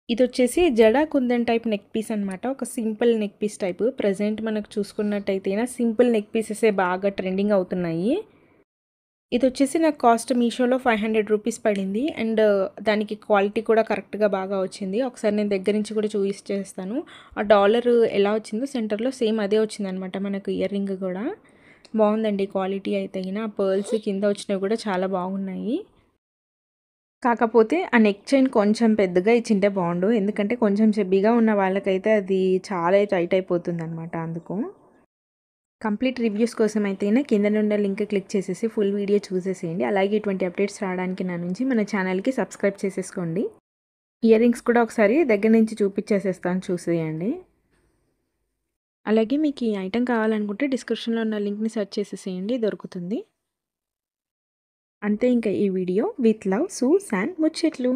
ఇదొచ్చేసి jadau kundan type neck piece అనమాట. ఒక simple neck piece type. Present మనకు చూసుకున్నట్టయితేనా సింపుల్ నెక్ పీసెసే బాగా ట్రెండింగ్ అవుతున్నాయి. ఇదొచ్చేసి నాకు కాస్ట్ మీషోలో 500 రూపీస్ పడింది. అండ్ దానికి క్వాలిటీ కూడా కరెక్ట్‌గా బాగా వచ్చింది. ఒకసారి నేను దగ్గర నుంచి కూడా చూయిచ్చేస్తాను. ఆ డాలర్ ఎలా వచ్చిందో సెంటర్‌లో సేమ్ అదే వచ్చిందనమాట మనకు ఇయర్ రింగ్ గూడా. బావుందండి క్వాలిటీ అయితే గిన. ఆ పర్ల్స్ కింద వచ్చినవి కూడా చాలా బాగున్నాయి. కాకపోతే ఆ నెక్ చైన్ కొంచెం పెద్దగా ఇచ్చింటే బావుండు. ఎందుకంటే కొంచెం చెబ్బీగా ఉన్న వాళ్ళకైతే అది చాలా టైట్ అయిపోతుందనమాట అందుకు. కంప్లీట్ రివ్యూస్ కోసం అయితేనే కిందనున్న లింక్ క్లిక్ చేసేసి ఫుల్ వీడియో చూసేసేయండి. అలాగే ఇటువంటి అప్డేట్స్ రావడానికి నా నుంచి మన ఛానల్‌కి సబ్స్క్రైబ్ చేసేసుకోండి. ఇయర్ రింగ్స్ కూడా ఒకసారి దగ్గర నుంచి చూపిచ్చేసేస్తాను చూసేయండి. అలాగే మీకు ఈ ఐటెమ్ కావాలనుకుంటే డిస్క్రిప్షన్‌లో ఉన్న లింక్‌ని సెర్చ్ చేసేసేయండి దొరుకుతుంది. అంతే ఇంకా ఈ వీడియో. విత్ లవ్, సూసాన్ ముచ్చట్లు.